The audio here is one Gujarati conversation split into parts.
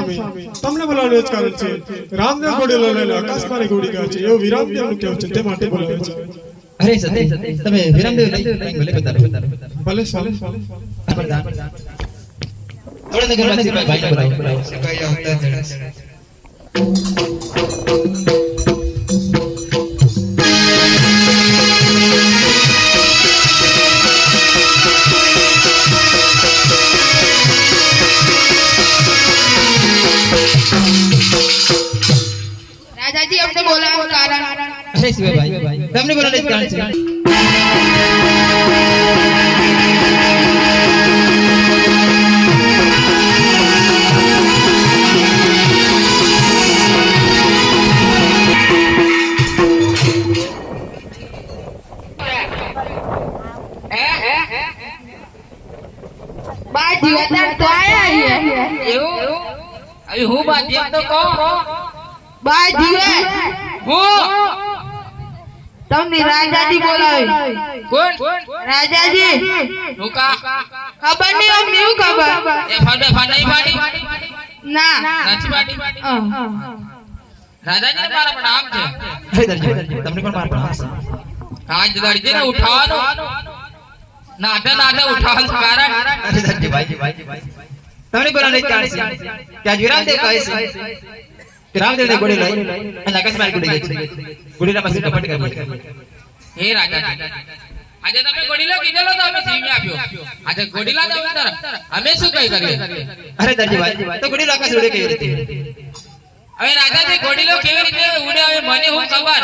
સ્વામી તમને બોલાવવાનું જ કારણ છે રામદેવ ઘોડીલો લઈને આકાશમાની ઘોડી ગયા છે એવું વિરામદેવનું કહેવું છે તે માટે બોલાવે છે અરે સતી તમે વિરામદેવ લઈ ભલે બતારો ભલે સ્વામી થોડા નગર માં ભાઈને બોલાવો સિપાહી આવતા જણા राजाजी हमने बोला वो कारण अरे शिवा भाई तुमने बोला नहीं कारण से बात जीवता तो आया है એવું અરે હું બાજી તો કહો बात जीवे હું तुमने राजाजी बोलावे કોણ राजाजी હું કા खबर नहीं हम नहीं खबर એ ફાડે ફાડે ફાડી ना નથી ફાડી રાજાજી મારા પણ આમ છે અરે દરજી તમને પણ માર પ્રણામ આજ દરજી ને ઉઠાવવાનો નાટે નાટે ઉઠાવવાનું કારણ અરે દરજી ભાઈ તમને બોલા નહીં કારણ છે કે આજ વિરામદેવ કહે છે કે રામદેવ ને ઘોડી લઈ અને આકાશમાની ઘોડી ગઈ છે ઘોડીના પાસે કપટ કરી હે રાજાજી આજે તમે ગોડીલો કીધેલો તો અમે સિંહ આપ્યો આજે ગોડીલા જાવ તર અમે શું કઈ કરીએ અરે દરજી ભાઈ તો ઘોડી આકાશ ઉડે કેવી રીતે હવે રાજાજી ગોડીલો કેવી રીતે ઉડે હવે મને હું ખબર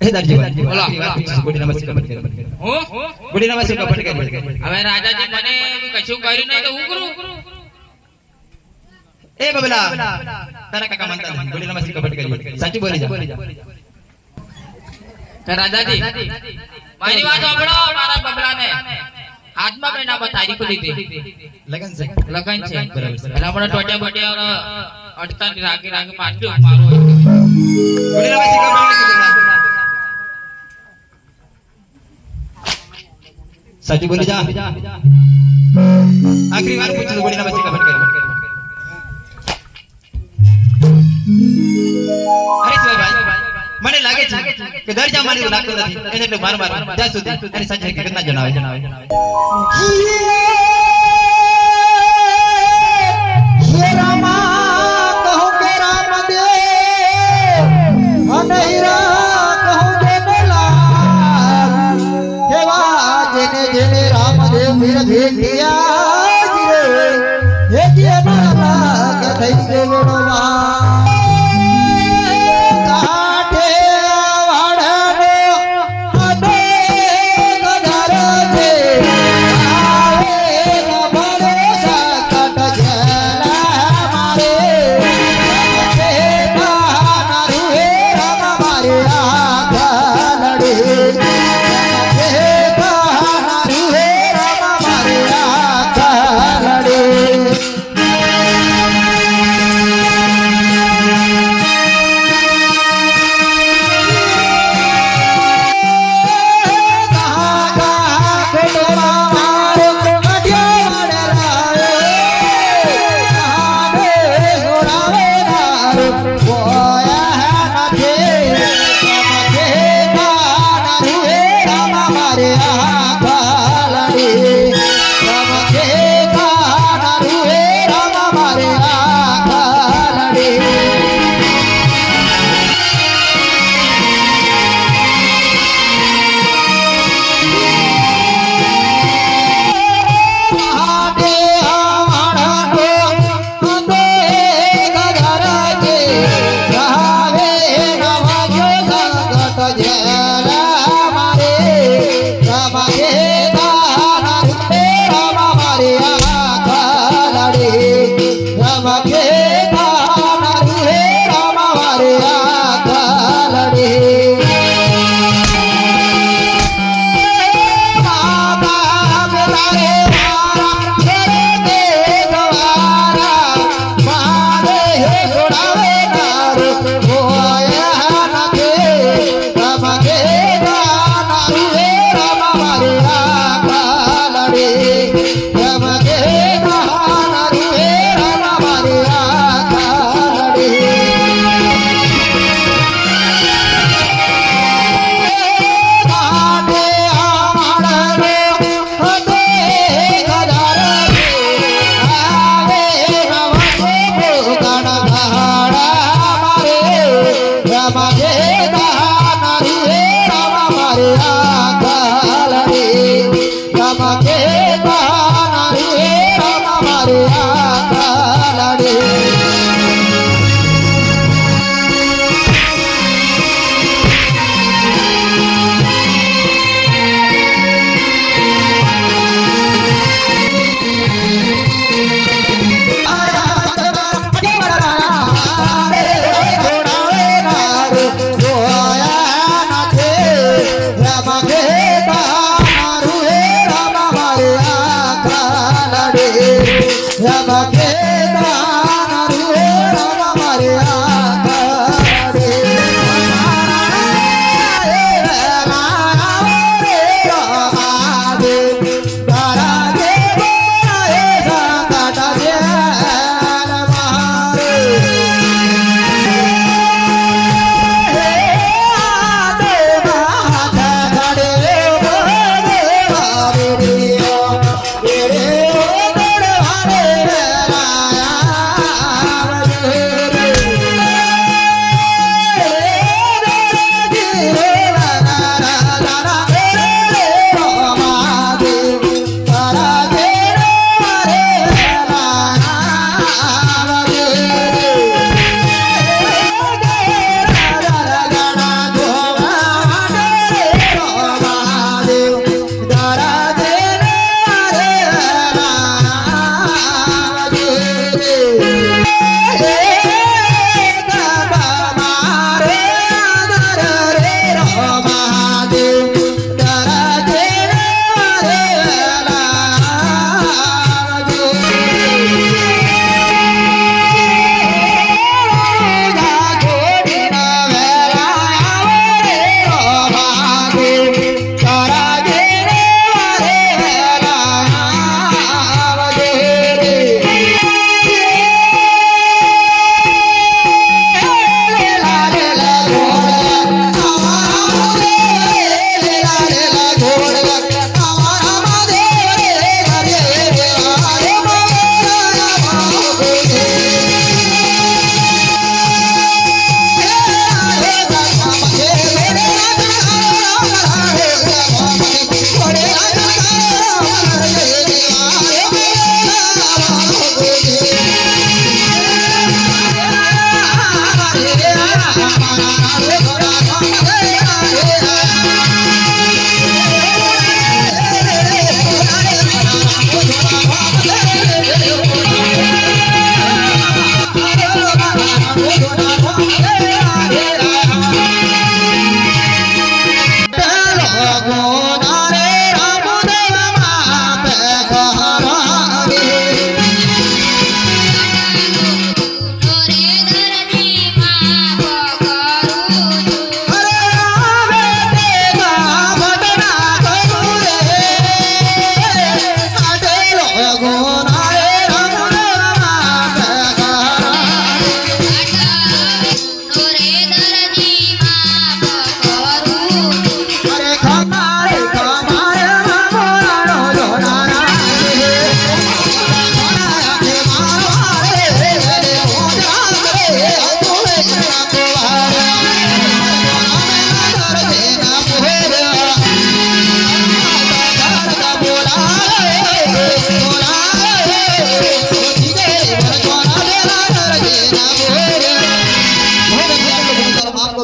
હે દરજી ભાઈ બોલો. ઘોડીના પાસે કપટ કરી હું ઘોડીના પાસે કપટ કરી હવે રાજાજી મને કશું કર્યું નહીં તો હું કરું એ બબલા તારા કાકા માનતા નથી ઘોડીના પાસે કપટ કરી સાચું બોલી જા તો રાજાજી મારી વાત સાંભળો મારા બબલાને હાથમાં બેના તારીખ લીધી લગન છે લગન છે બરાબર છે. એટલે આપણે ટોટિયા બોટિયા અડતા રાગી રાગી મારજો મારો ઘોડીના પાસે કપટ કરી સાચું બોલી જા આખરી વાર પૂછું ઘોડીના પાસે કપટ કરી અરે શિવાભાઈ મને લાગે છે કે દરજા મારી લાગતો નથી એને એટલે માર જ્યાં સુધી એની સાચી હકીકત ના જણાવે હે રામા કહો કે રામદેવ અને હીરા કહો કે બેલા કેવા જેને જેને રામદેવ વીર ભેટિયા જીરે હે જે મારા કે થઈ દેવડવા માફ કરજો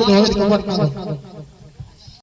હવે કપટ ના